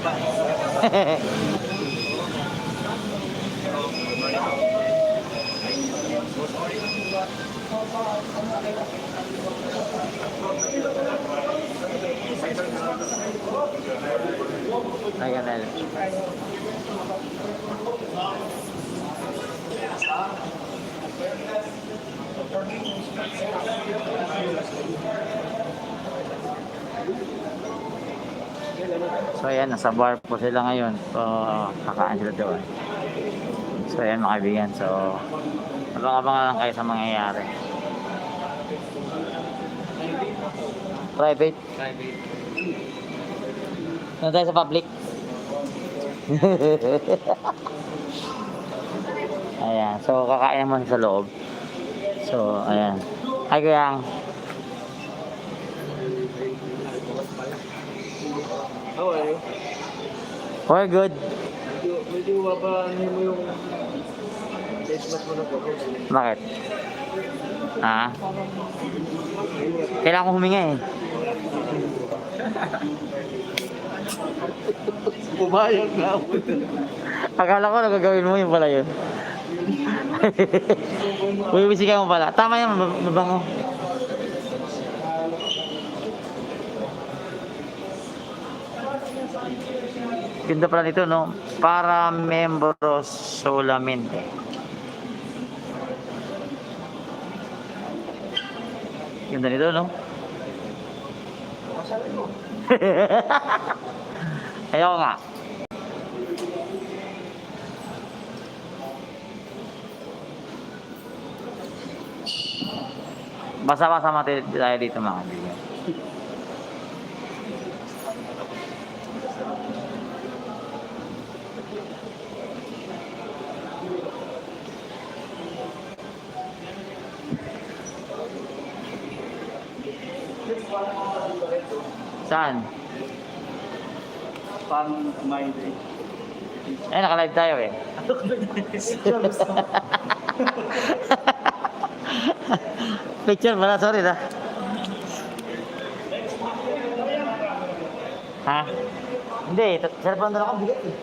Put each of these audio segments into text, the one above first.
Ay, ganun. So ayan, nasa bar po sila ngayon. So kakain sila doon. So ayan mga kaibigan. So abang-abang lang kayo sa mangyayari. Private? Private. Ano tayo sa public? Ayan. So kakain naman sa loob. So ayan. Hi Kuyang. How are you? We're good. Medyo mapaano mo yung face mask mo na po. Bakit? Kailangan ko huminga eh. Pumayag na ako. Akala ko nagagawin mo yun pala yun. Bibisikan mo pala. Tama yan, mabango. Ganda pala nito, no? Para membros solamente. Ganda nito, no? Ayaw nga. Basa-basa mati tayo dito mga kaibigan. Saan? Pang mind eh. Eh, naka-live tayo eh. Picture pala, sorry na. Ha? Hindi, cellphone na lang akong bigat eh.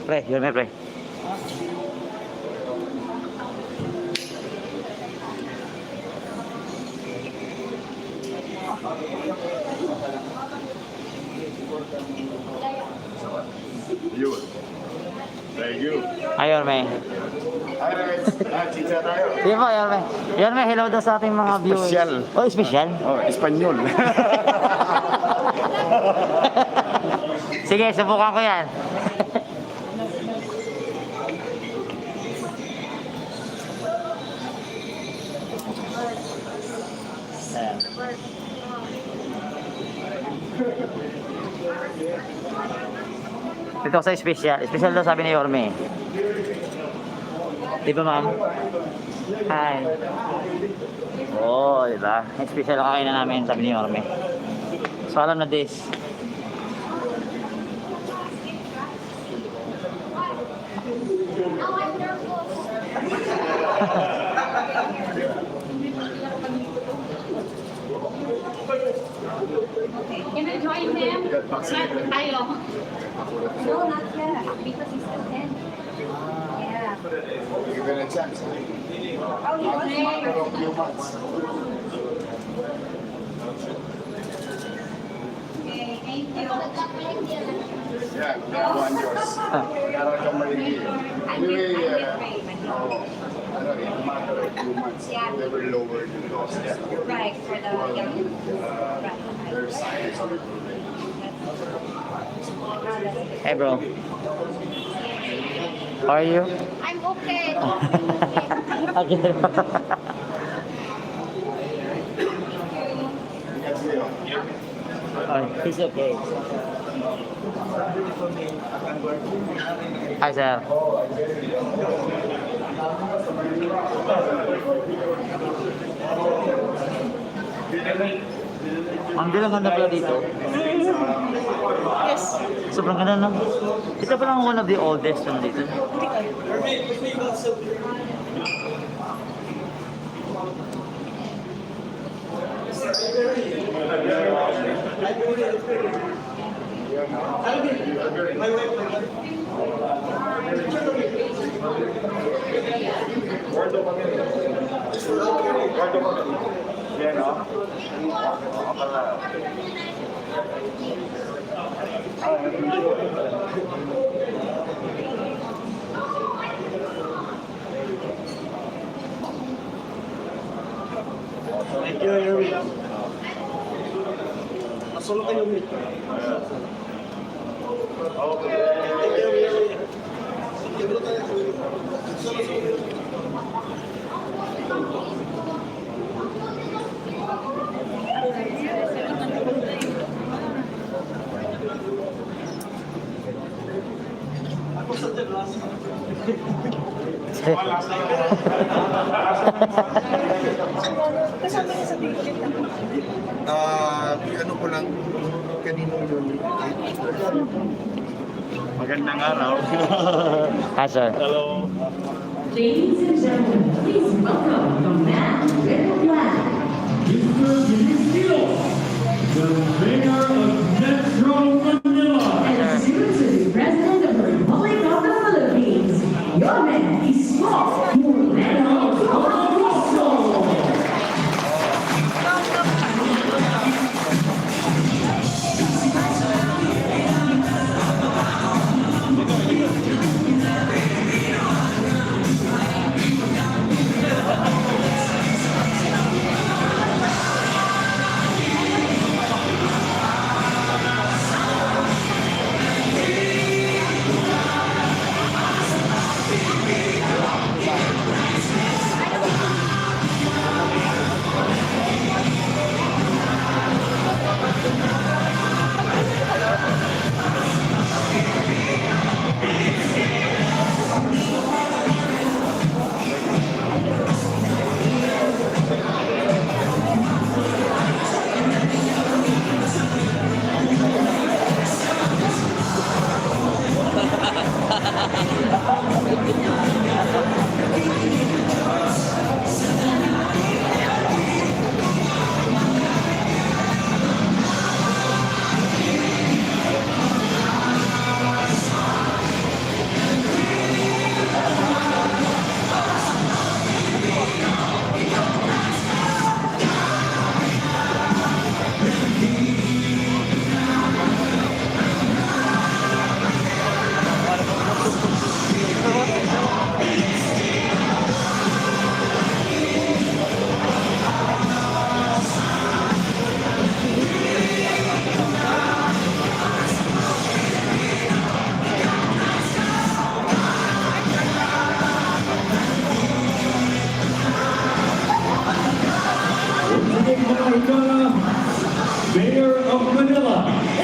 Pre, yun may pre. Yun. Thank you. Ayun, may. Hi, guys. Chicha tayo. Di ba, yun, may. Yun, may. Hello daw sa ating mga viewers. Espesyal. Oh, special? Oh, Espanyol. Sige, subukan ko yan. Ayan. Dito sa special. Special daw sabi ni Yorme. Di ba, ma'am? Hi. Oo, di ba? Special ang kakainin namin, sabi ni Yorme. So, alam na this. Can I join him? Tayo. No, not yet. Because he's still 10. Yeah. Give it a chance. Oh, he was After a few months. Okay, thank you. Yeah, that one yours. Para kang maligid. Anyway, in a matter of 2 months, they were lowered in cost. Right, for the young. Their size of it. Hey, bro. How are you? I'm okay. Okay. Oh, he's okay. Hi, sir. Ang ganda pala dito. Yes. Sobrang ganda, no? Ito parang one of the oldest one dito. Yeah, no? Thank you, Erwin. Masolo kayo, Erwin. Okay. Thank you, Erwin. Ako sa terras. Kasama niya sa video. Ano ko lang, kanino yun? Magandang araw. Hi, sir. Hello. Ladies and gentlemen, please welcome the man with the flag. Mr. Dionisio, the mayor of Metro Manila. And soon to be president of the Republic of the Philippines, your man is small, Moreno Alonso.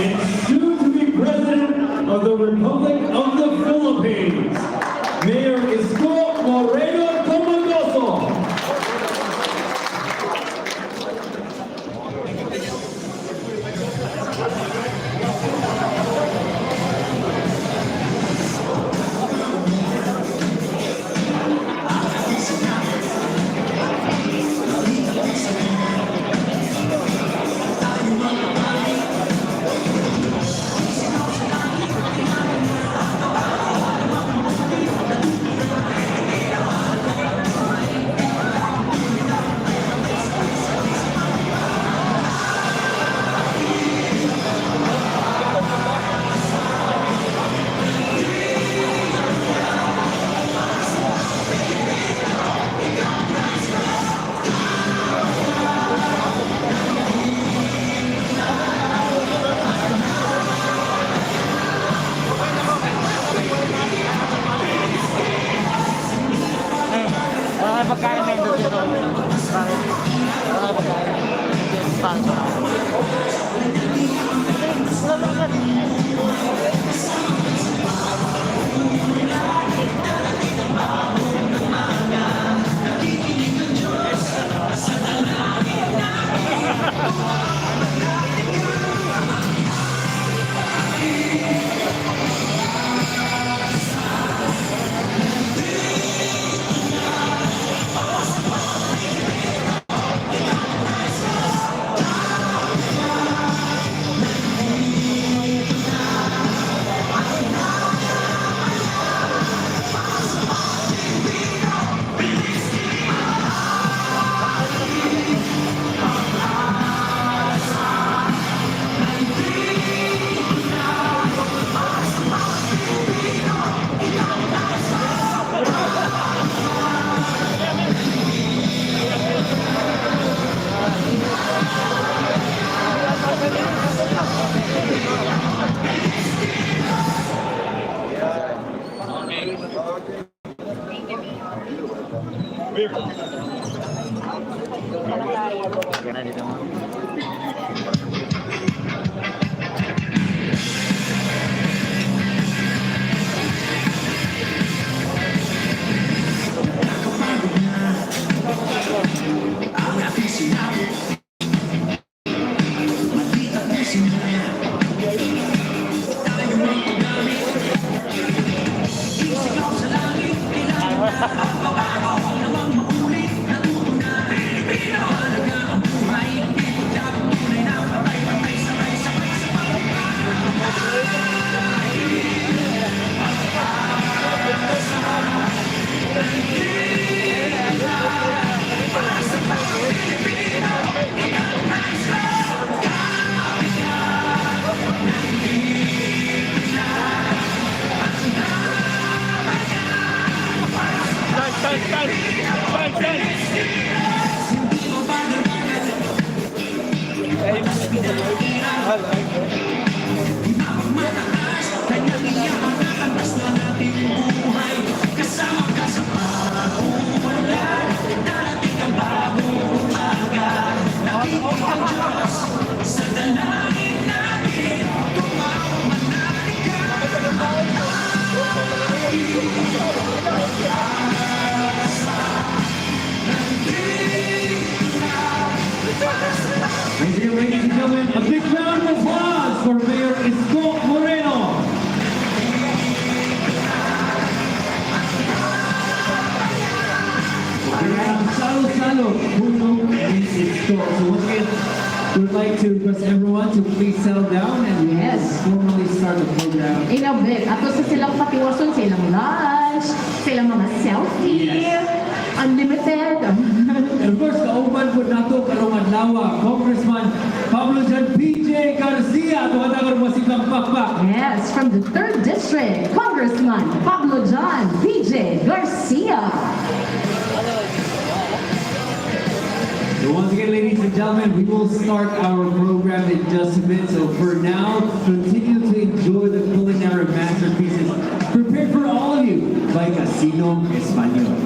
and soon to be President of the Republic of the Philippines, Mayor Isko Moreno Tomagoso. Wala kayo pagkain na ito dito. Bakit? Wala kayo pagkain. Paano sa ako? Gana dito mo. Ladies and gentlemen, a big round of applause for Mayor Isko Moreno. Salo, Isko. So once again, we would like to request everyone to please settle down and Yes. formally start the program. In a bit, ato sa silang patiwason, silang lunch, silang mga selfie, unlimited. And of course, kauban po nato karong adlaw, Congressman Pablo Jan PJ Garcia, tuwatagan mo si Pakpak. Yes, from the 3rd District, Congressman Pablo John PJ Garcia. So once again, ladies and gentlemen, we will start our program in just a bit. So for now, continue to enjoy the culinary masterpieces prepared for all of you by Casino Espanol.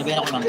Nabigyan ako ng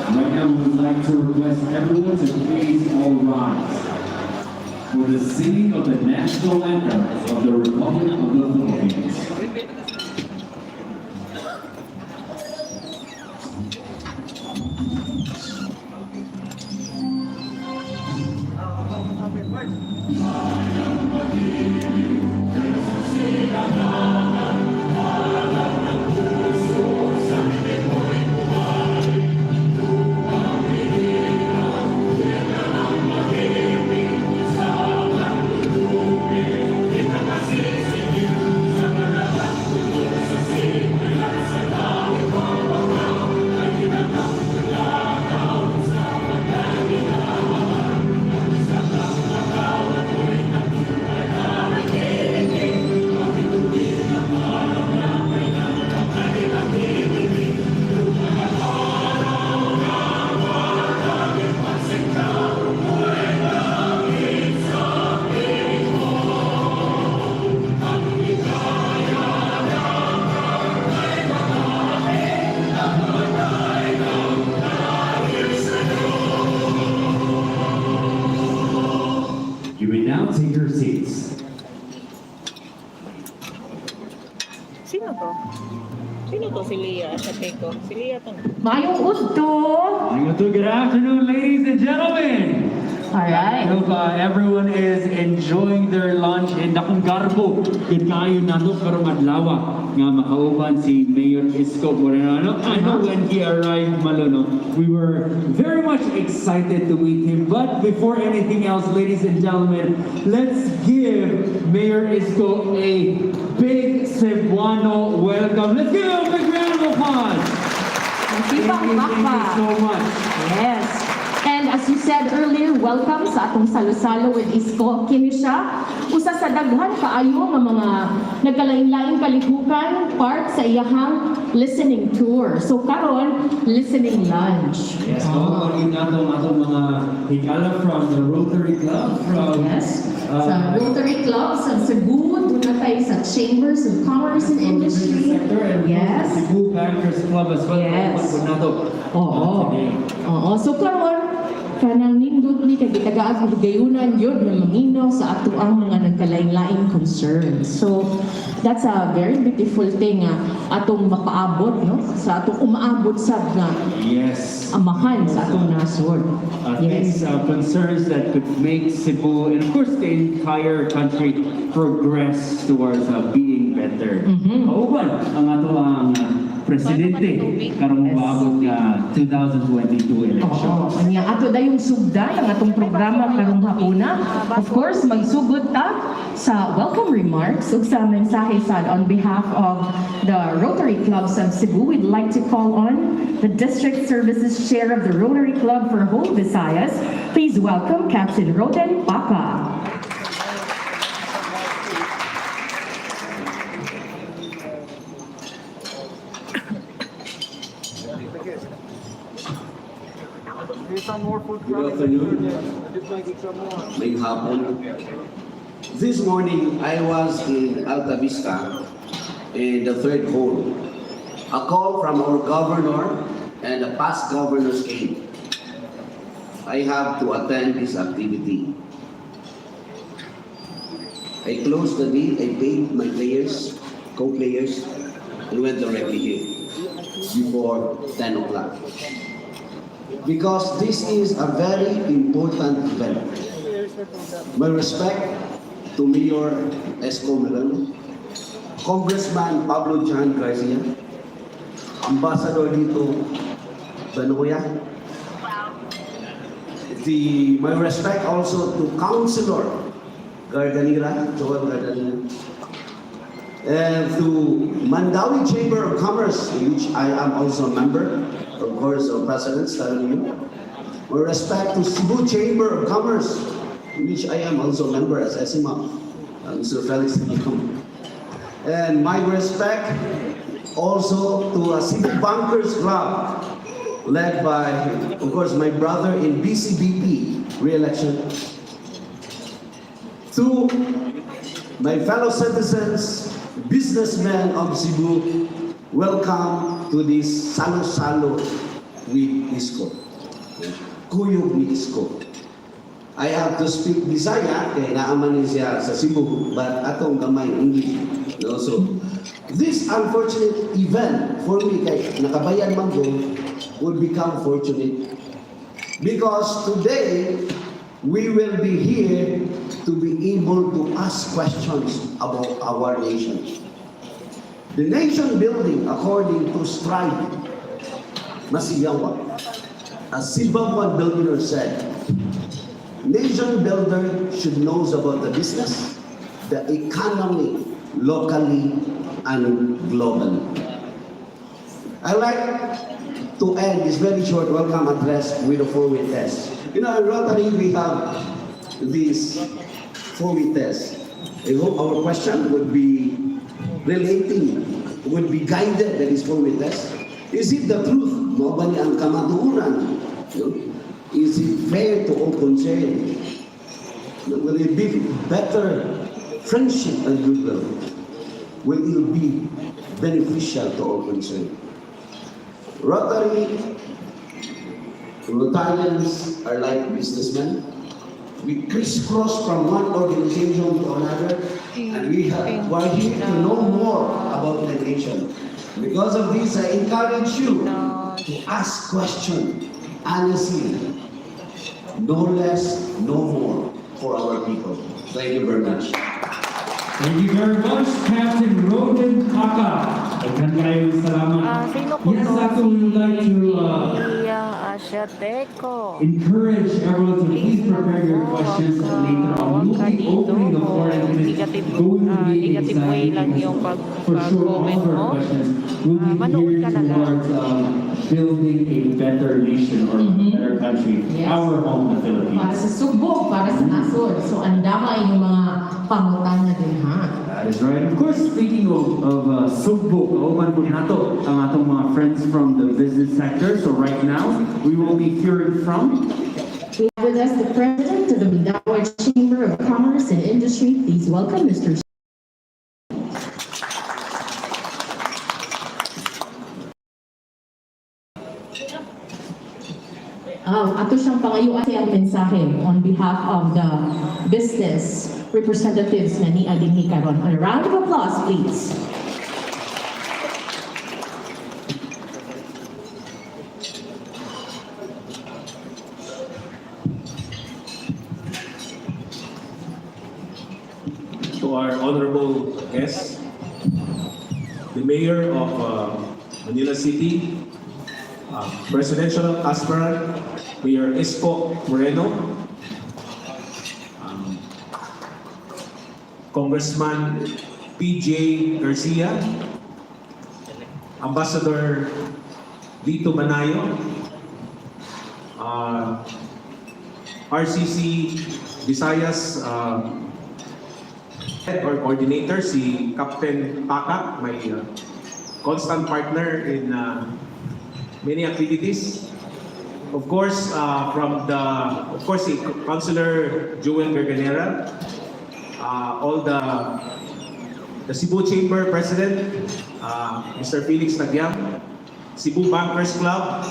Right now, we would like to request everyone to please all rise for the singing of the national anthem of the Republic of the Philippines. Thank you. Mayong udto. Good afternoon, ladies and gentlemen. I Alright. hope everyone is enjoying their lunch and akong garbo kinayo nato pero madlawa nga makauban si Mayor Isko Moreno. I know when he arrived Malono, we were very much excited to meet him. But before anything else, ladies and gentlemen, let's give Mayor Isko a big Cebuano welcome. Let's give him a big round of applause. Thank you so much. Yes. And as you said earlier, welcome sa atong salo-salo with Isko. Kini siya, usa sa daghan kaayo nga mga nagkalain-laing kalihukan part sa iyahang listening tour. So karon, listening lunch. Yes, mawagin nato atong mga higala from the Rotary Club from Yes. Sa Rotary Club sa Cebu, doon na tayo sa Chambers of Commerce and Industry. sector and Yes. Cebu Bankers Club as well. Yes. Mawagin nato today. Oo. So karon, kanang nindot ni kay gitagaag og gayunan yun na maminaw sa ato ang mga nagkalain-laing concerns. So that's a very beautiful thing atong mapaabot no sa atong umaabot sa na Yes. amahan sa atong nasod. Things, concerns that could make Cebu and of course the entire country progress towards being better. Kauban ang ato ang presidente karong maabot nga 2022 election. Oo, kanya ato dayong sugda ang atong programa karong hapuna. Of course, magsugod ta sa welcome remarks ug sa mensahe sad on behalf of the Rotary Clubs of Cebu. We'd like to call on the District Services Chair of the Rotary Club for Whole Visayas. Please welcome Captain Roden Paca. Good afternoon. May hapon. This morning, I was in Alta Vista in the third hall. A call from our governor and the past governors came. I have to attend this activity. I closed the deal, I paid my players, co-players, and went directly here before 10 o'clock. Because this is a very important event. My respect to Mayor Esco Moreno, Congressman Pablo John Garcia, Ambassador dito Banoya. My respect also to Councilor Gardanira, Joel Gardanira, and to Mandawi Chamber of Commerce, in which I am also a member, of course, of President Stalin. My respect to Cebu Chamber of Commerce, in which I am also a member as SMA, Mr. Felix Nicom. And my respect also to a Cebu Bankers Club, led by, of course, my brother in BCBP re-election. To my fellow citizens, businessmen of Cebu, welcome to this Salo-Salo with Isko. Kuyog ni Isko. I have to speak Bisaya, kaya naaman siya sa Cebu, but atong gamay English. So, this unfortunate event for me, kay nakabayan man ko, would become fortunate. Because today, we will be here to be able to ask questions about our nation. The nation building, according to Stride Masiyawa, as Zimbabwean billionaire said, nation builder should know about the business, the economy, locally and globally. I like to end this very short welcome address with a 4-way test. You know, in Rotary we have this 4-way test. I hope our question would be relating, would be guided by this 4-way test. Is it the truth? No ba ni ang kamatuuran? Is it fair to all concerned? Will it be better friendship and goodwill? Will it be beneficial to all concerned? Rotarians are like businessmen. We crisscross from one organization to another, and we are here to know more about the nation. Because of this, I encourage you to ask questions honestly. No less, no more for our people. Thank you very much. Thank you very much, Captain Roden Haka. Maraming salamat. Sino po Yes, to? Captain, we would like to Asiateco. encourage everyone to please prepare your questions later on. We'll be opening the floor and it is going to be negative way lang yung for sure all pag-comment of our mo. questions will be Manood geared ka na lang. towards building a better nation or a better country, Yes. our home, the Para Philippines. sa sugbok, para sa nasod. So, ang dama yung mga pangutana din, ha? That is right. Of course, speaking of sugbok, kauban po nato ang atong mga friends from the business sector. So right now, we will be hearing from We have with us the President of the Mindanao Chamber of Commerce and Industry. Please welcome Mr. Ato siyang pangayuan ang mensahe on behalf of the business representatives na ni Ading Hikaron. A round of applause, please. To our honorable guests, the Mayor of Manila City, Presidential Aspirant, Mayor Isko Moreno, Congressman PJ Garcia, Ambassador Vito Manayo, RCC Visayas Head or Coordinator, si Captain Paka, my constant partner in many activities. Of course, si Councilor Joel Garganera, all the Cebu Chamber President, Mr. Felix Tagyam, Cebu Bankers Club,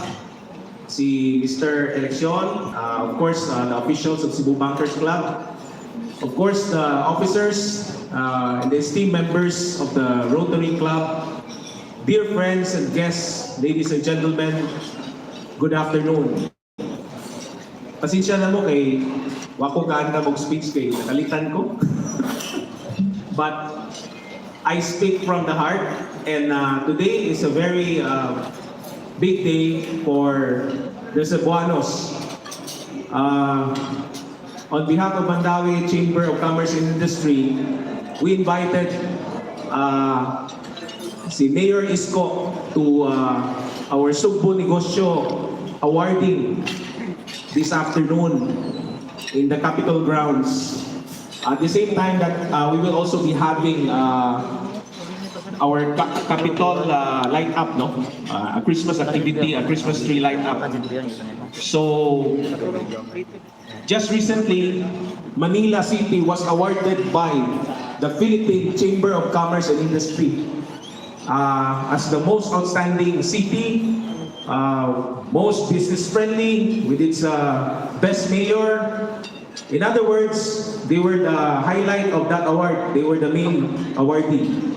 si Mr. Election, of course, the officials of Cebu Bankers Club, of course, the officers and the esteemed members of the Rotary Club, dear friends and guests, ladies and gentlemen, good afternoon. Pasensya na mo kay wako kaan ka mag-speech kay nakalitan ko. But I speak from the heart, and today is a very big day for the Cebuanos. On behalf of Mandawi Chamber of Commerce and Industry, we invited si Mayor Isko to our Sugbo Negosyo awarding this afternoon in the Capitol grounds. At the same time that we will also be having our Capitol light up, no? A Christmas activity, a Christmas tree light up. So, just recently, Manila City was awarded by the Philippine Chamber of Commerce and Industry as the most outstanding city, most business-friendly, with its best mayor. In other words, they were the highlight of that award. They were the main awardee.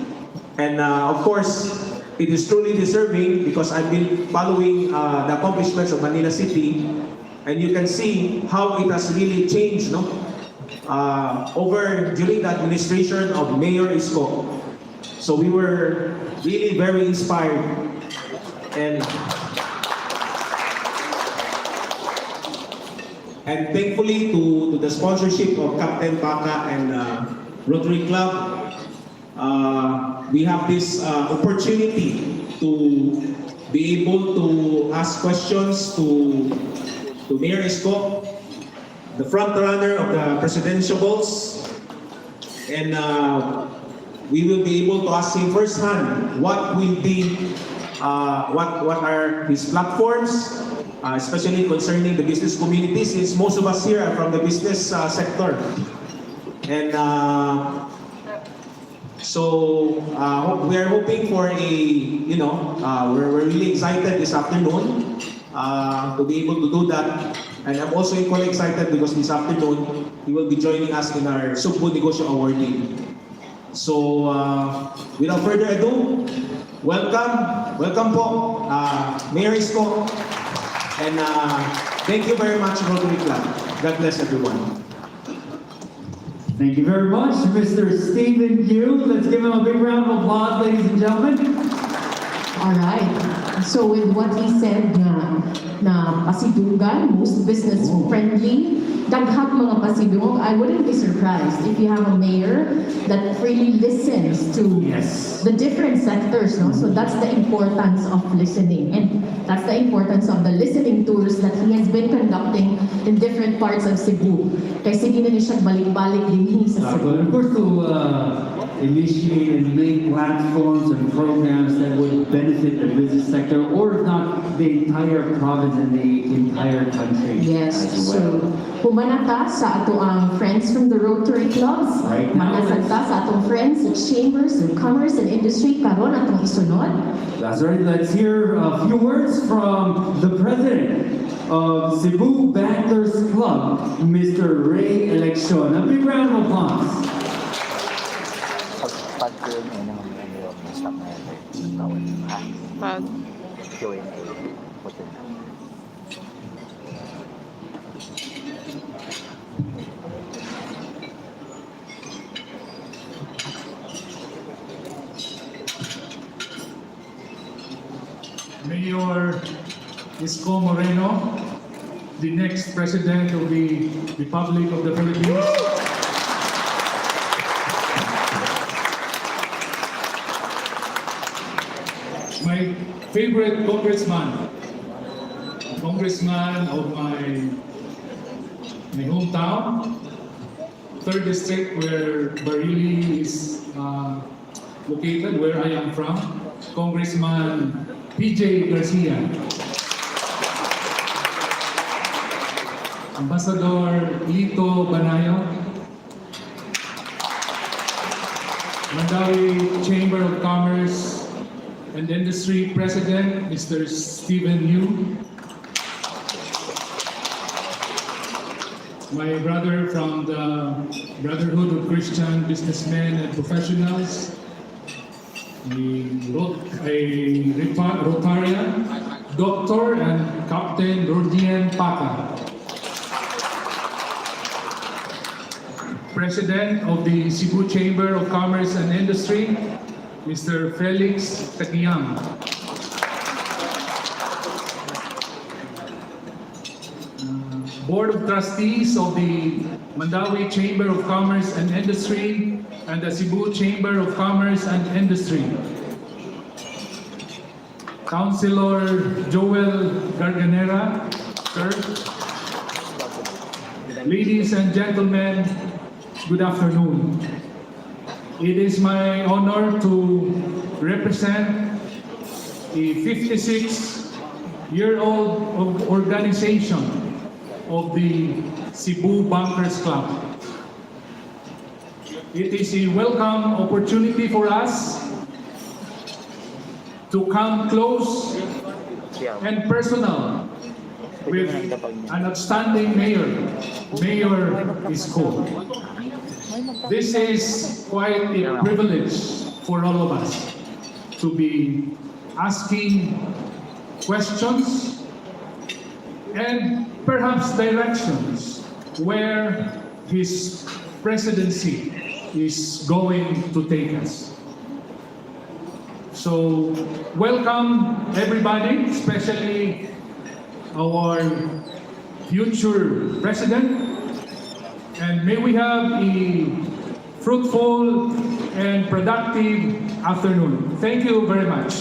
And of course, it is truly deserving because I've been following the accomplishments of Manila City, and you can see how it has really changed, no? During the administration of Mayor Isko. So we were really very inspired, and thankfully to the sponsorship of Captain Baka and Rotary Club, we have this opportunity to be able to ask questions to Mayor Isko, the front runner of the presidential balls, and we will be able to ask him firsthand what will be what are his platforms, especially concerning the business community, since most of us here are from the business sector. And so we are hoping for we're really excited this afternoon to be able to do that. And I'm also equally excited because this afternoon he will be joining us in our Sugbo Negosyo awarding. So, without further ado, welcome po, Mayor Isko, and thank you very much, Rotary Club. God bless everyone. Thank you very much, Mr. Stephen Yu. Let's give him a big round of applause, ladies and gentlemen. All right. So with what he said na pasidugan, most business friendly, daghang mga pasidung, I wouldn't be surprised if you have a mayor that really listens to Yes. the different sectors, no? So that's the importance of listening, and that's the importance of the listening tours that he has been conducting in different parts of Cebu. Kaya sige na siya balik-balik din sa Cebu. And of course, to initiate and make platforms and programs that would benefit the business sector, or if not, the entire province and the entire country Yes, as so well. humana ta sa ato ang friends from the Rotary Clubs, Right now, manasag ta sa atong friends sa Chambers of Commerce and Industry, karon atong isunod. That's right. Let's hear a few words from the president of Cebu Bankers Club, Mr. Ray Eleccion. A big round of applause. Pag Q&A naman yung stop na yun. Bawal. Pag Q&A. Putin na. Mayor Isko Moreno, the next President of the Republic of the Philippines. My favorite congressman of my hometown, 3rd District, where Barili is located, where I am from, Congressman PJ Garcia. Ambassador Lito Banayo, Mandawi Chamber of Commerce and Industry President, Mr. Stephen Yu, my brother from the Brotherhood of Christian Businessmen and Professionals, a Rotarian, Dr. and Captain Rodian Paca, President of the Cebu Chamber of Commerce and Industry, Mr. Felix Taquiam, Board of Trustees of the Mandawi Chamber of Commerce and Industry and the Cebu Chamber of Commerce and Industry, Councilor Joel Garganera, sir. Ladies and gentlemen, good afternoon. It is my honor to represent a 56-year-old organization of the Cebu Bankers Club. It is a welcome opportunity for us to come close and personal with an outstanding mayor, Mayor Isko. This is quite a privilege for all of us to be asking questions and perhaps directions where his presidency is going to take us. So, welcome everybody, especially our future president, and may we have a fruitful and productive afternoon. Thank you very much.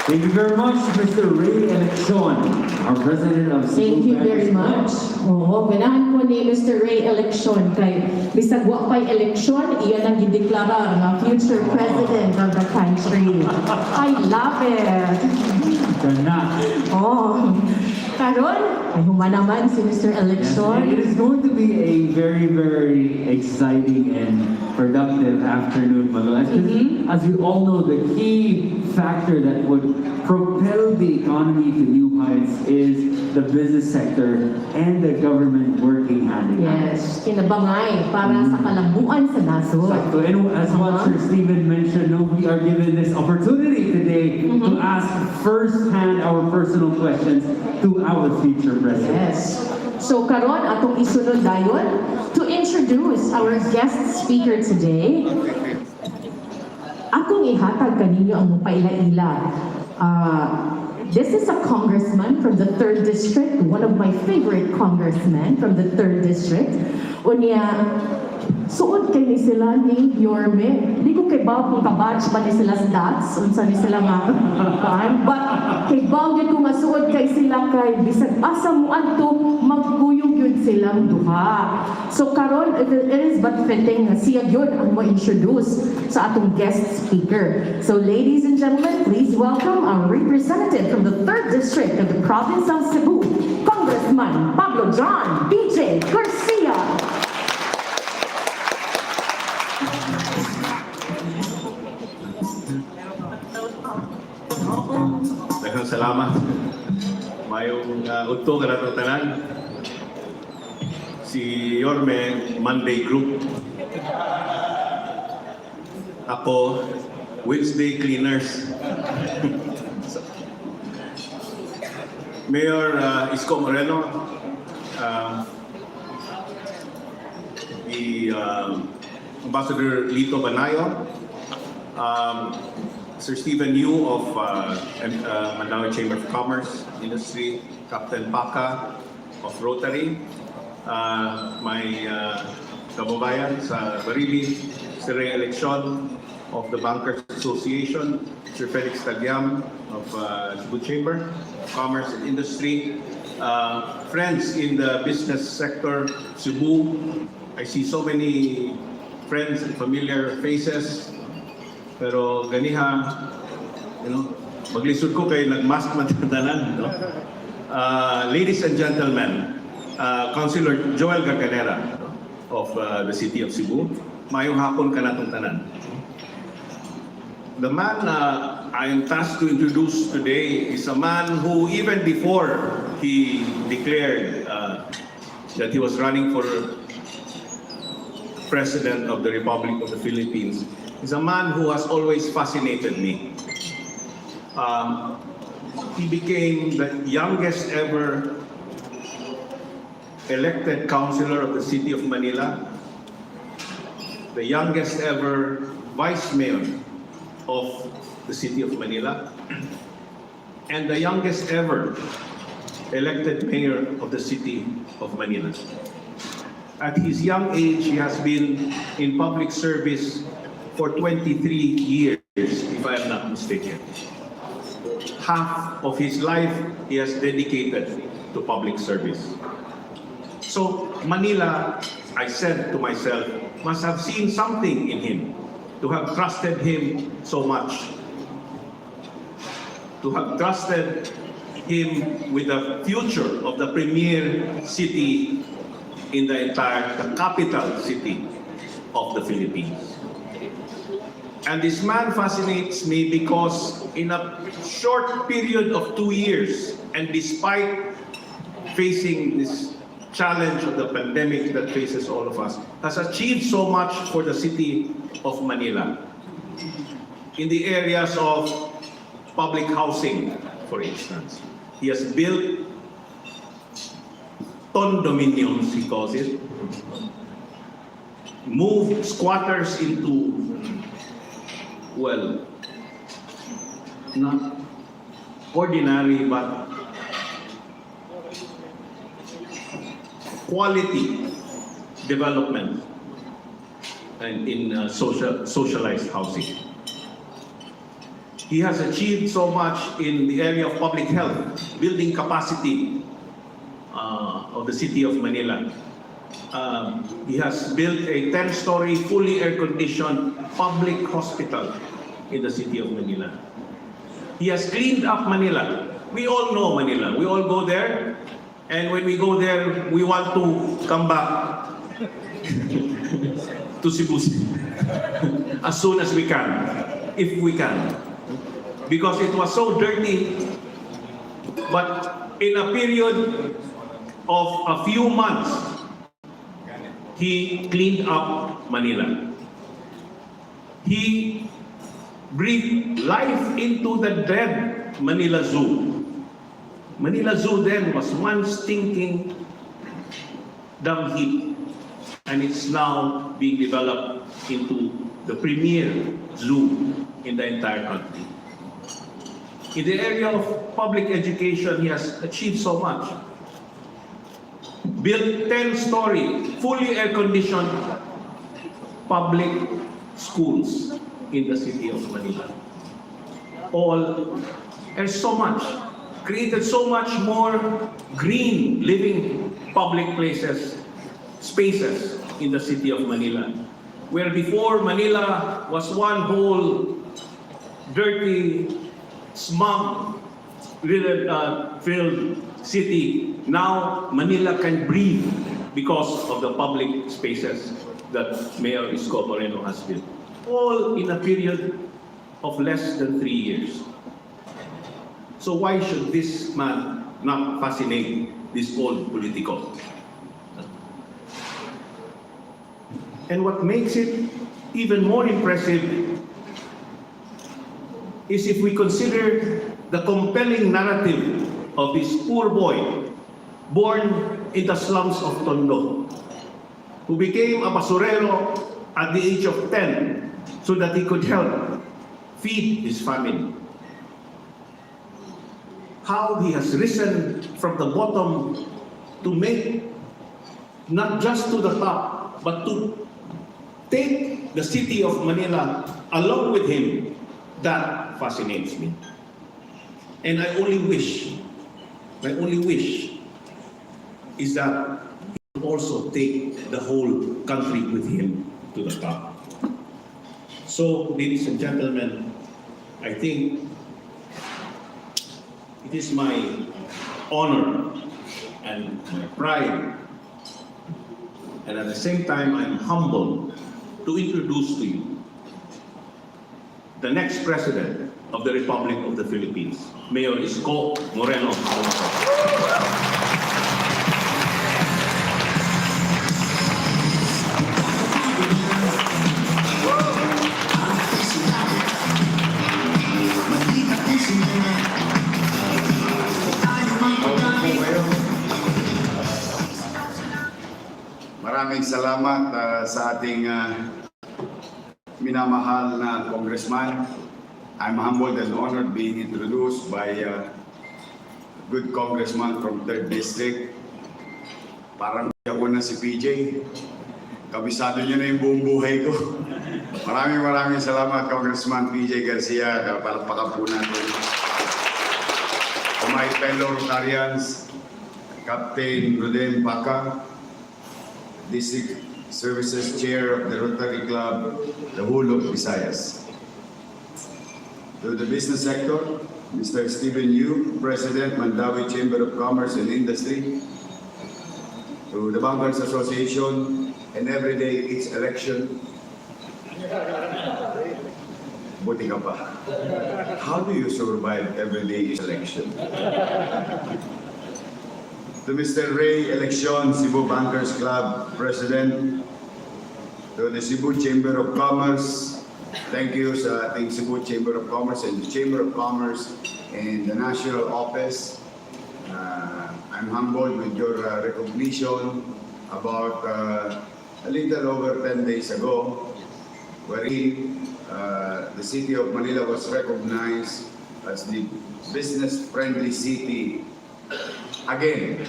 Thank you very much, Mr. Ray Eleccion, our president of Cebu Thank you very Bankers much. Oo, ganahan ko ni Mr. Ray Eleccion kay bisag wa pay eleksyon, iyan ang gideklarar nga future president of the country. I love it. Gana. Oh, karon, ay humanaman si Mr. Yes, Eleccion. it is going to be a very, very exciting and productive afternoon, Malo. As we all know, the key factor that would propel the economy to new heights is the business sector and the government working hand in hand. Yes, kinabangay para sa kalambuan sa nasod. Exactly. And as what Sir Stephen mentioned, no, we are given this opportunity today to ask firsthand our personal questions to our future president. Yes. So karon atong isunod dayon to introduce our guest speaker today. Akong ihatag kaninyo ang mupaila-ila. This is a congressman from the 3rd District, one of my favorite congressmen from the 3rd District. Unya, suod kay ni sila ni Yorme. Hindi ko kay Bao kung kabatch ba ni sila sa DATS, unsa ni sila nga. But kay Bao yun kung masuod kay sila kay bisag asa mo adto magkuyog yun silang duha. So karon it is but fitting na siya yun ang mo-introduce sa atong guest speaker. So ladies and gentlemen, please welcome our representative from the 3rd District of the province of Cebu, Congressman Pablo John BJ Garcia. Daghang salamat. Mayong udto ka natong tanan. Si Yorme, Monday Group. Ako, Wednesday Cleaners. Mayor Isko Moreno, the Ambassador Lito Banayo, Sir Stephen Yu of Mandaue Chamber of Commerce, Industry, Captain Paca of Rotary, my kababayan sa Barili, Sir Ray Election of the Bankers Association, Sir Felix Tagyam of Cebu Chamber of Commerce and Industry, friends in the business sector, Cebu. I see so many friends and familiar faces. Pero ganiha, maglisod ko kay nagmask matatanan. No? Ladies and gentlemen, Councilor Joel Garganera of the city of Cebu, mayong hapon ka natong tanan. The man I am tasked to introduce today is a man who, even before he declared that he was running for President of the Republic of the Philippines, is a man who has always fascinated me. He became the youngest ever elected councilor of the city of Manila, the youngest ever vice mayor of the city of Manila, and the youngest ever elected mayor of the city of Manila. At his young age, he has been in public service for 23 years, if I am not mistaken. Half of his life he has dedicated to public service. So Manila, I said to myself, must have seen something in him to have trusted him so much, to have trusted him with the future of the premier city in the capital city of the Philippines. And this man fascinates me because in a short period of 2 years, and despite facing this challenge of the pandemic that faces all of us, has achieved so much for the city of Manila. In the areas of public housing, for instance, he has built condominiums, he calls it, moved squatters into, well, not ordinary, but quality development and in socialized housing. He has achieved so much in the area of public health, building capacity of the city of Manila. He has built a 10-story, fully air-conditioned public hospital in the city of Manila. He has cleaned up Manila. We all know Manila. We all go there, and when we go there, we want to come back to Cebu as soon as we can, if we can. because it was so dirty. But in a period of a few months, he cleaned up Manila. He breathed life into the dead Manila Zoo. Manila Zoo then was one stinking dung heap, and it's now being developed into the premier zoo in the entire country. In the area of public education, he has achieved so much. Built 10-story, fully air-conditioned public schools in the city of Manila. There's so much, created so much more green living public places, spaces in the city of Manila. Where before Manila was one whole dirty, smog-filled city, now Manila can breathe because of the public spaces that Mayor Isko Moreno has built. All in a period of less than 3 years. So why should this man not fascinate this old politico? And what makes it even more impressive is if we consider the compelling narrative of this poor boy born in the slums of Tondo, who became a basurero at the age of 10 so that he could help feed his family. How he has risen from the bottom to make not just to the top, but to take the city of Manila along with him, that fascinates me. And my only wish is that he will also take the whole country with him to the top. So, ladies and gentlemen, I think it is my honor and my pride, and at the same time I'm humbled to introduce to you the next President of the Republic of the Philippines, Mayor Isko Moreno. Maraming salamat sa ating minamahal na congressman. I'm humbled and honored being introduced by a good congressman from 3rd District. Parang ako na si PJ. Kabisado niyo na yung buong buhay ko. Maraming salamat, Congressman PJ Garcia. Palakpakan po natin. To my fellow Rotarians, Captain Roden Paca, District Services Chair of the Rotary Club, the whole of Visayas. To the business sector, Mr. Stephen Yu, President, Mandawi Chamber of Commerce and Industry. To the Bankers Association, and every day it's election. Buti ka pa. How do you survive every day is election? To Mr. Ray Election, Cebu Bankers Club President. To the Cebu Chamber of Commerce. Thank you sa ating Cebu Chamber of Commerce and the Chamber of Commerce and the National Office. I'm humbled with your recognition about a little over 10 days ago, wherein the city of Manila was recognized as the business-friendly city again.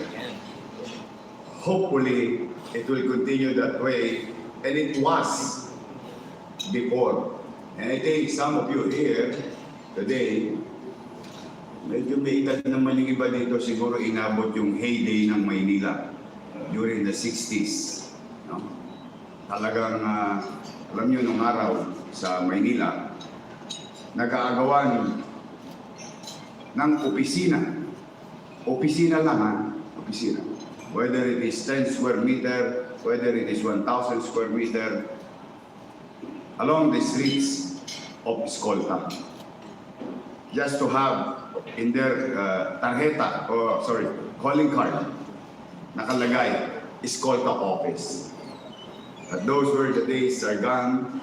Hopefully, it will continue that way, and it was before. And I think some of you here today, medyo may edad naman yung iba dito, siguro inabot yung heyday ng Maynila during the 60s. No? Talagang, alam nyo, nung araw sa Maynila, nag-aagawan ng opisina. Opisina lang, ha? Opisina. Whether it is 10 square meter, whether it is 1,000 square meter, along the streets of Escolta. just to have in their tarjeta, or sorry, calling card, nakalagay, Escolta Office. But those were the days are gone.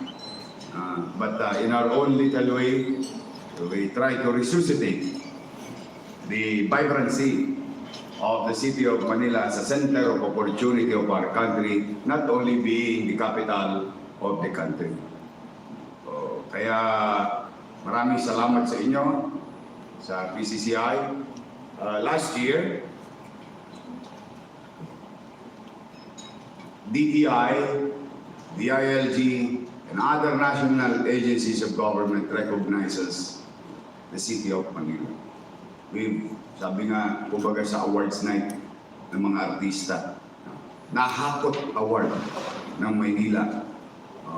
But in our own little way, we try to resuscitate the vibrancy of the city of Manila as a center of opportunity of our country, not only being the capital of the country. So, kaya maraming salamat sa inyo, sa PCCI. Last year, DTI, DILG, and other national agencies of government recognizes the city of Manila. Sabi nga, kumbaga sa awards night ng mga artista, nahakot award ng Maynila.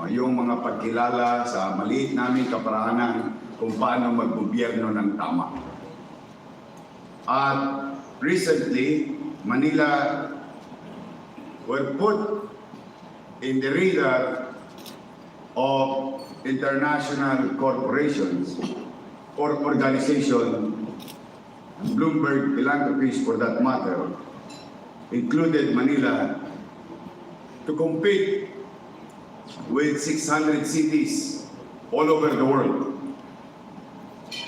Yung mga pagkilala sa maliit naming kaparahanan kung paano maggobyerno ng tama. At recently, Manila were put in the radar of international corporations or organization, Bloomberg Philanthropies for that matter, included Manila to compete with 600 cities all over the world.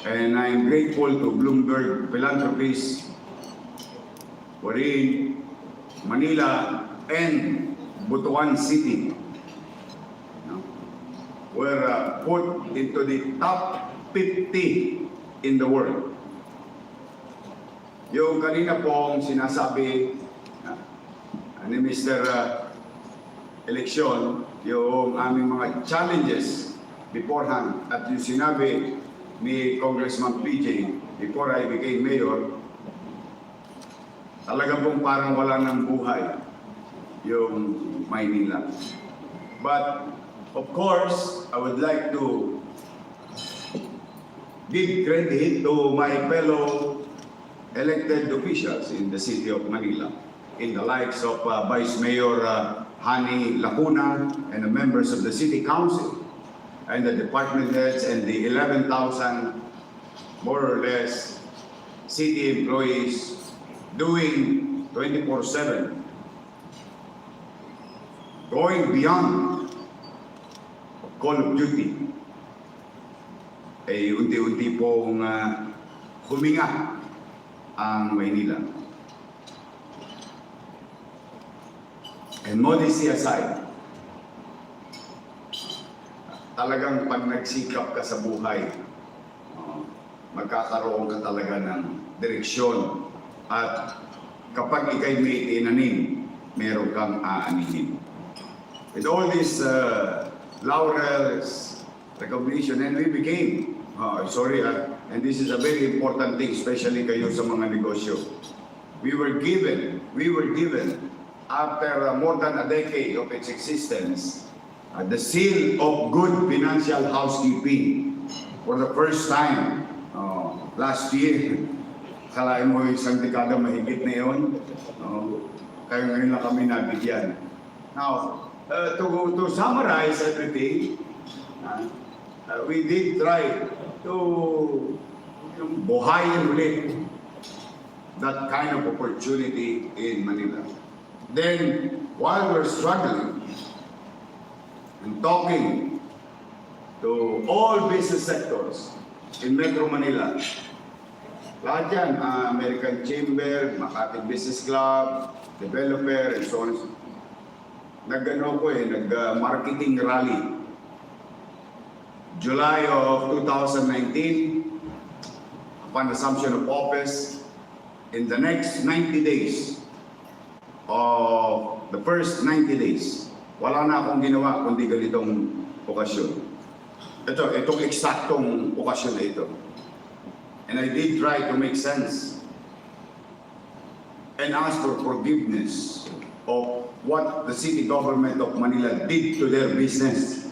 And I'm grateful to Bloomberg Philanthropies, wherein Manila and Butuan City were put into the top 50 in the world. Yung kanina pong sinasabi ni Mr. Eleksyon, yung aming mga challenges beforehand, at yung sinabi ni Congressman PJ before I became mayor, talaga pong parang wala ng buhay yung Maynila. But of course, I would like to give credit to my fellow elected officials in the city of Manila, in the likes of Vice Mayor Hani Lacuna and the members of the City Council and the department heads and the 11,000 more or less city employees doing 24/7, going beyond Call of Duty. Unti-unti pong huminga ang Maynila. And modesty aside, talagang pag nagsikap ka sa buhay, magkakaroon ka talaga ng direksyon, at kapag ikay may tinanim, meron kang aanihin. With all these laurels, recognition, and we became, and this is a very important thing, especially kayo sa mga negosyo. We were given, after more than a decade of its existence, the seal of good financial housekeeping for the first time last year. Kalahin mo isang dekada mahigit na yun. Kaya ngayon lang kami nabigyan. Now, to summarize everything, we did try to buhayin ulit that kind of opportunity in Manila. Then, while we're struggling and talking to all business sectors in Metro Manila, lahat yan, American Chamber, Makati Business Club, developer, and so on. Nag-marketing rally. July of 2019, upon assumption of office, in the next 90 days, of the first 90 days, wala na akong ginawa kundi ganitong okasyon. Itong eksaktong okasyon na ito. And I did try to make sense and ask for forgiveness of what the city government of Manila did to their business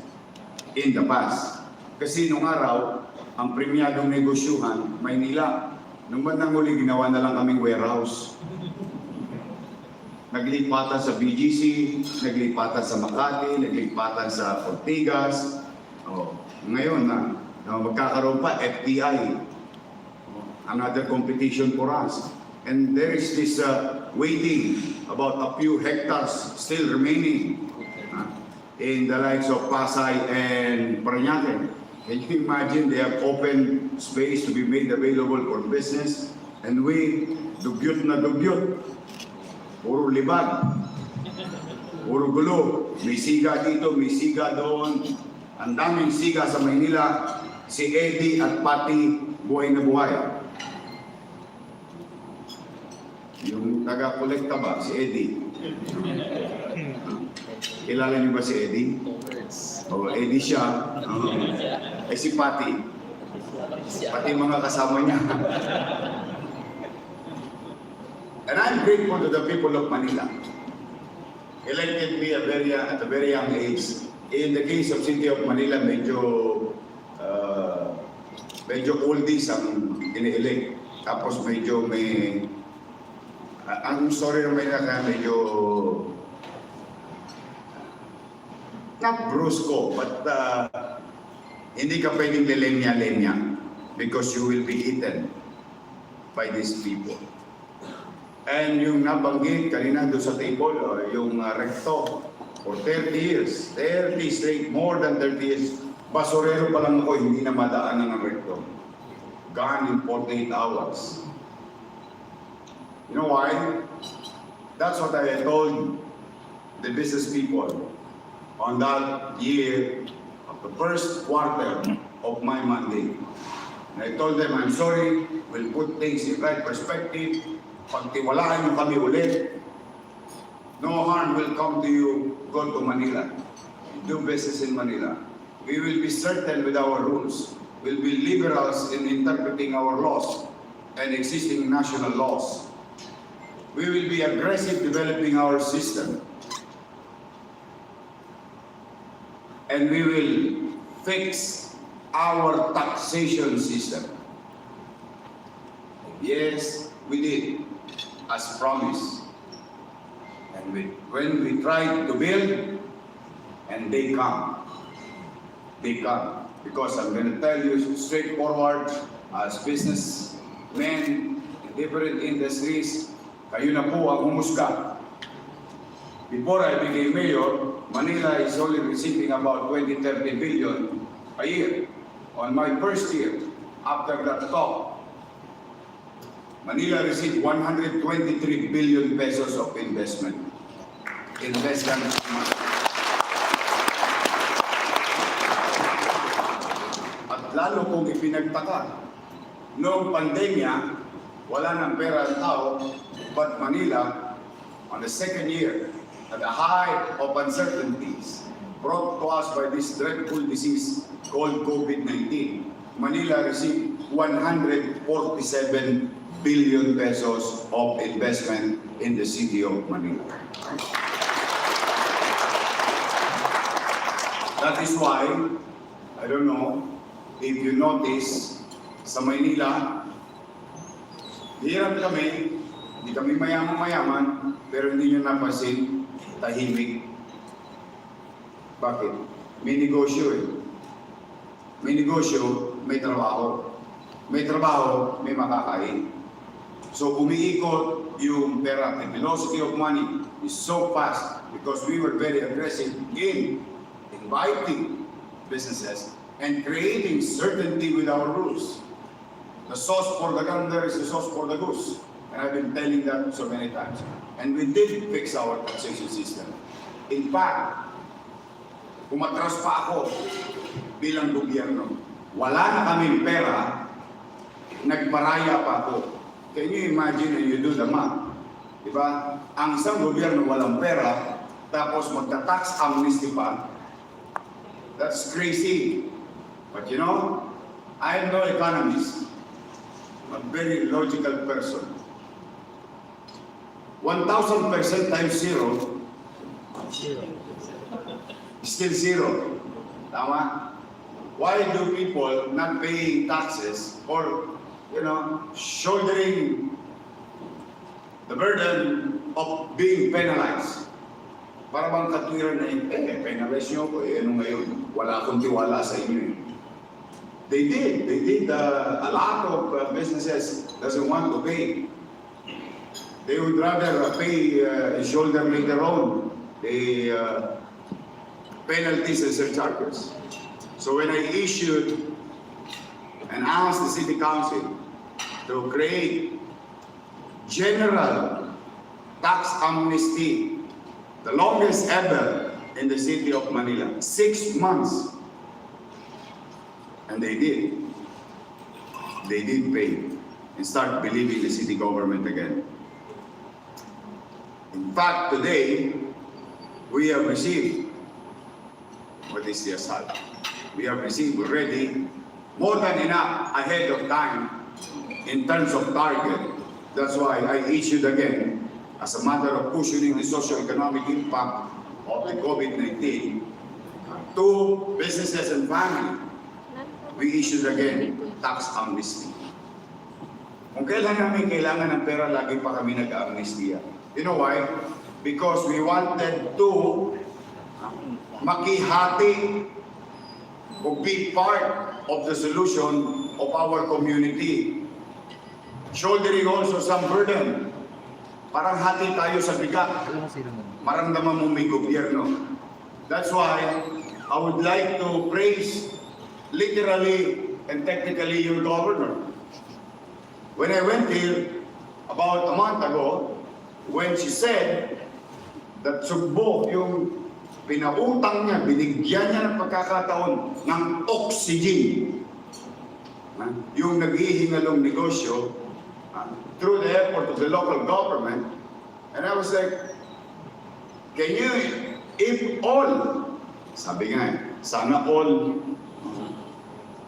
in the past. Kasi nung araw, ang premyadong negosyuhan, Maynila, nung bandang huli ginawa na lang kaming warehouse. Naglipatan sa BGC, naglipatan sa Makati, naglipatan sa Ortigas. Ngayon magkakaroon pa FTI. another competition for us. And there is this waiting about a few hectares still remaining in the likes of Pasay and Parañaque. Can you imagine they have open space to be made available for business? And we, dugyot na dugyot, puro libag, puro gulo, may siga dito, may siga doon. Ang daming siga sa Maynila, si Eddie at Patty, buhay na buhay. Yung taga-kolekta ba, si Eddie? Kilala niyo ba si Eddie? O, Eddie siya. Eh si Patty. Pati mga kasama niya. And I'm grateful to the people of Manila. Elected me at a very young age. In the case of City of Manila, medyo oldies ang ini-elect. Tapos medyo may ang story ng Manila medyo not brusco, but hindi ka pwedeng lelenya-lenya because you will be eaten by these people. And yung nabanggit kanina doon sa table, yung recto, for 30 years, 30 straight, more than 30 years, basurero pa lang ako, hindi na madaanan ng recto. Gone in 48 hours. You know why? That's what I told the business people on that year of the first quarter of my mandate. And I told them, I'm sorry, we'll put things in right perspective. Pagtiwalaan niyo kami ulit. No harm will come to you. Go to Manila. Do business in Manila. We will be certain with our rules. We'll be liberals in interpreting our laws and existing national laws. We will be aggressive developing our system. And we will fix our taxation system. Yes, we did, as promised. And when we tried to build, and they come. Because I'm going to tell you straightforward, as businessmen in different industries, kayo na po ang humusga. Before I became mayor, Manila is only receiving about 20-30 billion a year. On my first year, after that talk, Manila received 123 billion pesos of investment in less than a month. At lalo kung ipinagtaka, noong pandemya, wala nang pera ang tao, but Manila, on the second year, at the height of uncertainties brought to us by this dreadful disease called COVID-19, Manila received 147 billion pesos of investment in the city of Manila. That is why, I don't know if you notice, sa Maynila, hirap kami, hindi kami mayaman, pero hindi nyo napansin, tahimik. Bakit? May negosyo eh. May negosyo, may trabaho. May trabaho, may makakain. So umiikot yung pera. The velocity of money is so fast because we were very aggressive in inviting businesses and creating certainty with our rules. The sauce for the gander is the sauce for the goose. And I've been telling that so many times. And we did fix our taxation system. In fact, umatras pa ako bilang gobyerno. Wala na kaming pera, nagparaya pa ako. Can you imagine when you do the math? Diba? Ang isang gobyerno walang pera, tapos magta-tax amnesty pa. That's crazy. But you know, I am no economist. I'm a very logical person. 1,000% times zero, still zero. Tama? Why do people not paying taxes or, shouldering the burden of being penalized? Para bang katwiran na penalize nyo ko, ano ngayon? Wala akong tiwala sa inyo. They did. A lot of businesses doesn't want to pay. They would rather pay shoulder later on the penalties and surcharges. So when I issued and asked the City Council to create general tax amnesty, the longest ever in the city of Manila, 6 months. And they did. They did pay and start believing the city government again. In fact, today, we have received, what is the assault? We have received already more than enough ahead of time in terms of target. That's why I issued again, as a matter of cushioning the socio-economic impact of the COVID-19 to businesses and family, we issued again tax amnesty. Kung kailan namin kailangan ng pera, lagi pa kami nag-amnestiya. You know why? Because we wanted to makihati o be part of the solution of our community. Shouldering also some burden. Parang hati tayo sa bigat. Maramdaman mo may gobyerno. That's why I would like to praise literally and technically your governor. When I went here about a month ago, when she said that Sugbo, yung pinautang niya, binigyan niya ng pagkakataon ng oxygen, yung naghihingalong negosyo through the effort of the local government, and I was like, can you, if all, sabi nga, sana all,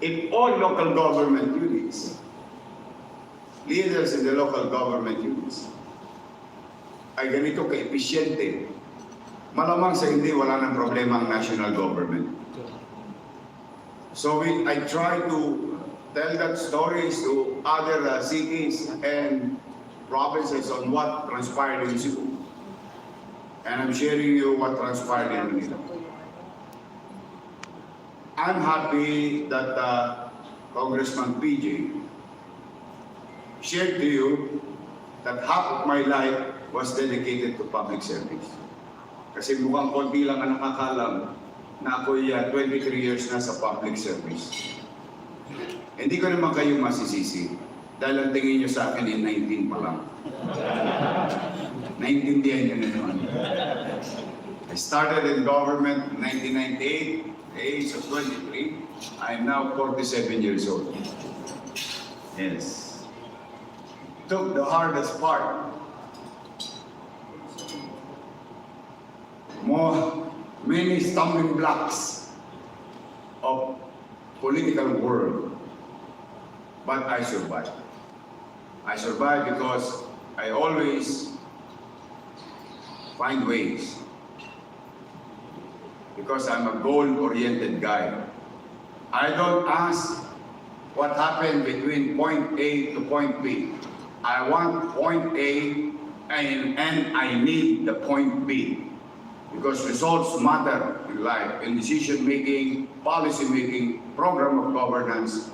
if all local government units, leaders in the local government units, ay ganito ka-episyente, malamang sa hindi wala ng problema ang national government. So I try to tell that stories to other cities and provinces on what transpired in Cebu. And I'm sharing you what transpired in Manila. I'm happy that Congressman PJ shared to you that half of my life was dedicated to public service. Kasi mukhang konti lang ang nakakalam na ako'y 23 years na sa public service. Hindi ko naman kayo masisisi dahil ang tingin nyo sa akin ay 19 pa lang. Naintindihan nyo na naman. I started in government in 1998, the age of 23. I am now 47 years old. Yes. Took the hardest part. Many stumbling blocks of political world. But I survived. I survived because I always find ways. Because I'm a goal-oriented guy. I don't ask what happened between point A to point B. I want point A and I need the point B. Because results matter in life, in decision-making, policy-making, program of governance,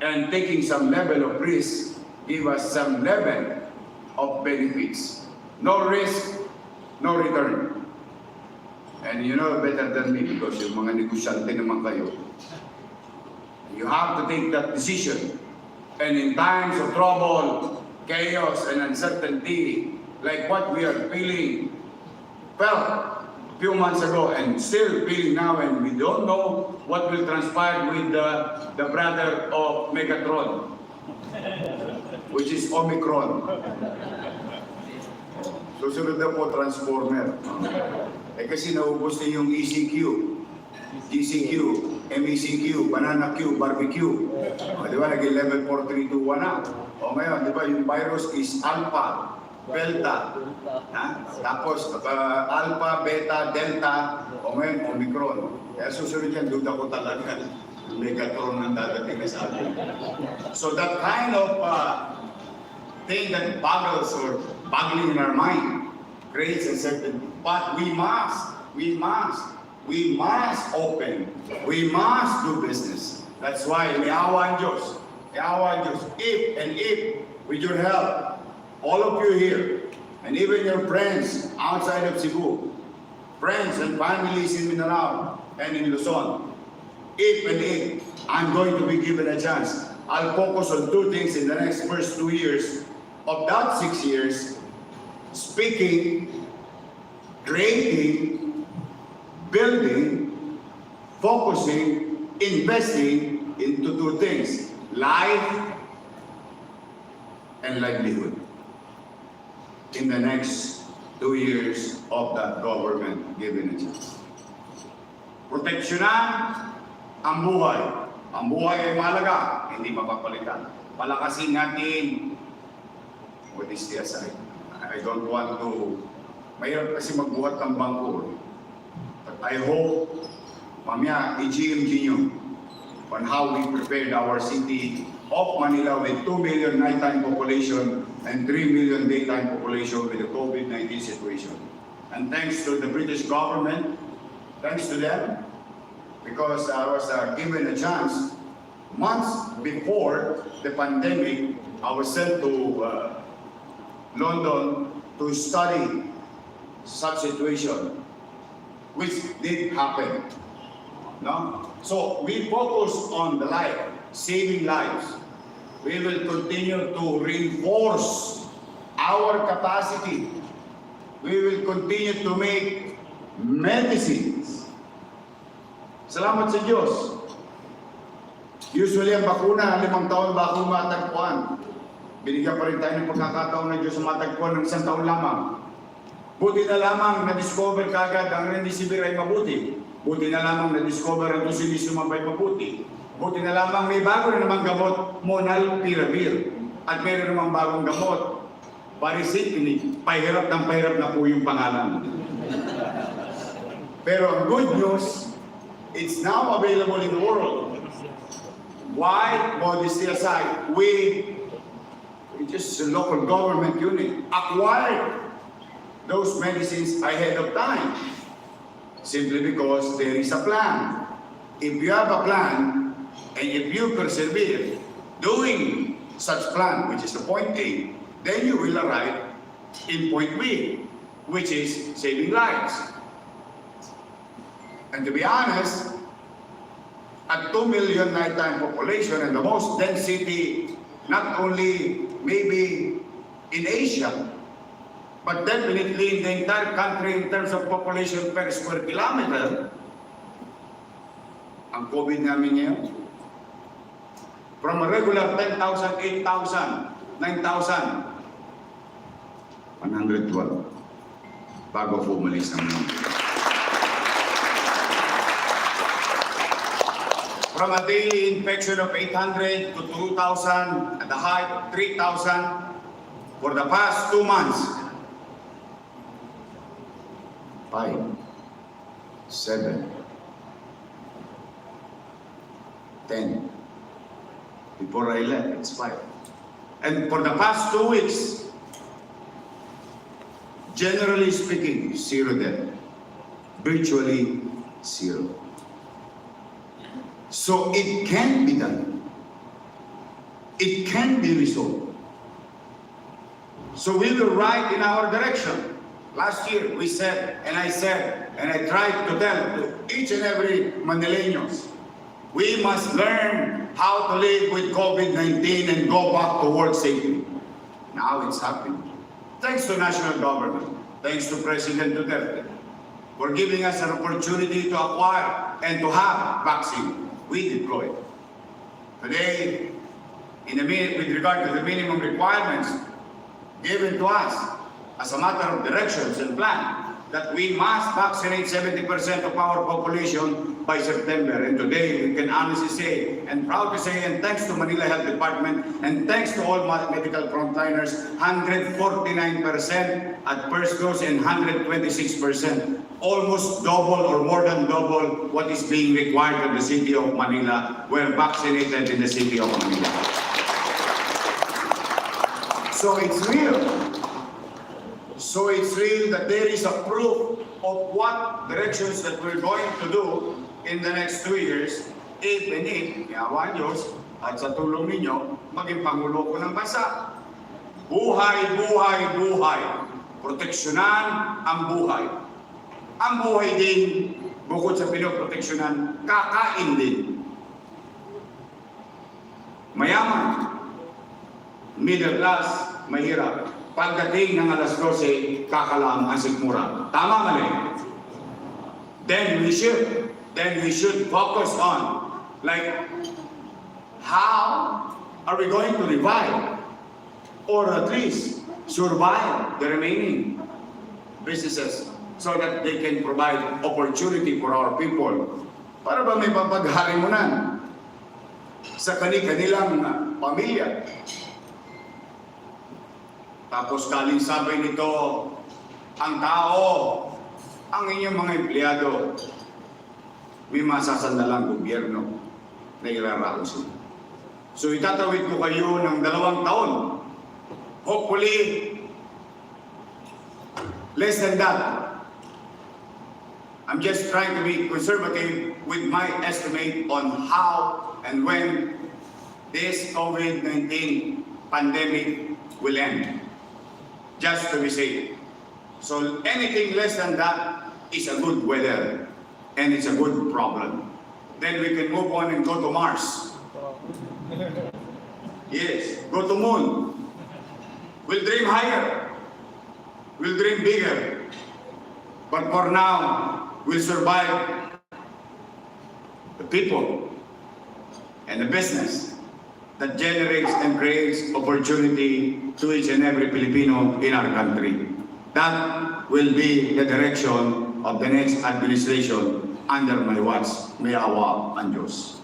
and taking some level of risk give us some level of benefits. No risk, no return. And you know better than me because yung mga negosyante naman kayo. You have to take that decision. And in times of trouble, chaos, and uncertainty, like what we are felt a few months ago and still feeling now, and we don't know what will transpire with the brother of Megatron, which is Omicron. Susunod na po, Transformer. Kasi naubos na yung ECQ, GCQ, MECQ, Banana Q, Barbecue. Di ba, naging level 4, 3, 2, 1 na. O ngayon, di ba, yung virus is Alpha, Delta, tapos Alpha, Beta, Delta, o ngayon Omicron. Kaya susunod yan, duda ko talaga, Megatron ang dadating na sa atin. So that kind of thing that boggles or boggling in our mind creates uncertainty. But we must open, we must do business. That's why, may awa ang Diyos. May awa ang Diyos. If, with your help, all of you here, and even your friends outside of Cebu, friends and families in Mindanao and in Luzon, if I'm going to be given a chance, I'll focus on two things in the next first 2 years of that 6 years: speaking, creating, building, focusing, investing into two things: life and livelihood in the next 2 years of that government given a chance. Proteksyonan ang buhay. Ang buhay ay mahalaga, hindi mapapalitan. Palakasin natin what is the aside. I don't want to, mahirap kasi magbuhat ng bangko. But I hope, mamaya, i-GMG nyo on how we prepared our city of Manila with 2 million nighttime population and 3 million daytime population with the COVID-19 situation. And thanks to the British government, thanks to them, because I was given a chance months before the pandemic, I was sent to London to study such situation, which did happen. No? So we focus on the life, saving lives. We will continue to reinforce our capacity. We will continue to make medicines. Salamat sa Diyos. Usually ang bakuna, 5 taon bago matagpuan. Binigyan pa rin tayo ng pagkakataon ng Diyos sa matagpuan ng 1 taon lamang. Buti na lamang na-discover kagad ang remdesivir ay mabuti. Buti na lamang na-discover ang tocilizumab ay mabuti. Buti na lamang may bago na namang gamot, molnupiravir. At mayroon namang bagong gamot, baricitinib. Pahirap na po yung pangalan. Pero ang good news, it's now available in the world. Why? Modesty aside, we just a local government unit acquired those medicines ahead of time. Simply because there is a plan. If you have a plan, and if you persevere doing such plan, which is the point A, then you will arrive in point B, which is saving lives. And to be honest, at 2 million nighttime population and the most dense city, not only maybe in Asia, but definitely in the entire country in terms of population per square kilometer, ang COVID namin ngayon, from a regular 10,000, 8,000, 9,000, 112 bago pumalis ng mga. From a daily infection of 800 to 2,000, at the height 3,000 for the past 2 months. 5, 7, 10. Before I left, it's 5. And for the past 2 weeks, generally speaking, 0 death. Virtually 0. So it can be done. It can be resolved. So we will ride in our direction. Last year, we said, and I said, and I tried to tell to each and every Manileños, we must learn how to live with COVID-19 and go back to work safely. Now it's happening. Thanks to national government, thanks to President Duterte, for giving us an opportunity to acquire and to have vaccine. We deployed. Today, with regard to the minimum requirements given to us as a matter of directions and plan, that we must vaccinate 70% of our population by September. And today, we can honestly say, and proud to say, and thanks to Manila Health Department, and thanks to all medical frontliners, 149% at first dose and 126%. Almost double or more than double what is being required of the city of Manila were vaccinated in the city of Manila. So it's real. So it's real that there is a proof of what directions that we're going to do in the next 2 years, even if, yawa Diyos, at sa tulong ninyo, maging Pangulo ko ng bansa. Buhay, buhay, buhay. Proteksyonan ang buhay. Ang buhay din, bukod sa pinoproteksyonan, kakain din. Mayaman, middle class, mahirap. Pagdating ng alas 12, kakalam ang sikmura. Tama, mali? Then we should focus on, like, how are we going to revive or at least survive the remaining businesses so that they can provide opportunity for our people. Para ba may papagharimunan sa kanilang pamilya? Tapos kaling sabi nito, ang tao, ang inyong mga empleyado, may masasandalang gobyerno na iraraos. So itatawid ko kayo ng 2 taon. Hopefully, less than that. I'm just trying to be conservative with my estimate on how and when this COVID-19 pandemic will end. Just to be safe. So anything less than that is a good weather and it's a good problem. Then we can move on and go to Mars. Yes, go to moon. We'll dream higher. We'll dream bigger. But for now, we'll survive the people and the business that generates and creates opportunity to each and every Filipino in our country. That will be the direction of the next administration under my watch. May awa ang Diyos.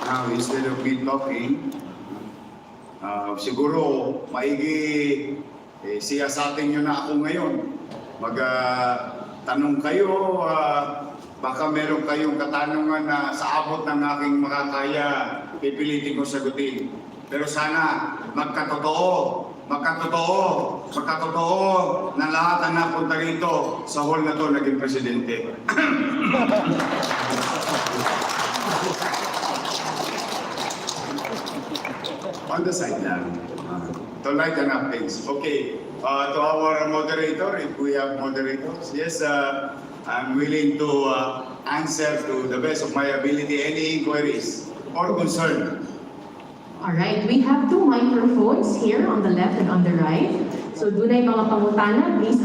Now, instead of me talking, siguro maigi siyasatin nyo na ako ngayon. Tanong kayo, baka meron kayong katanungan na sa abot ng aking makakaya, pipilitin ko sagutin. Pero sana magkatotoo na lahat ang napunta rito sa hall na to naging presidente. On the side lang. To lighten up things. Okay, to our moderator, if we have moderators, yes, I'm willing to answer to the best of my ability any inquiries or concern. All right, we have 2 microphones here on the left and on the right. So dunay mga pangutana, please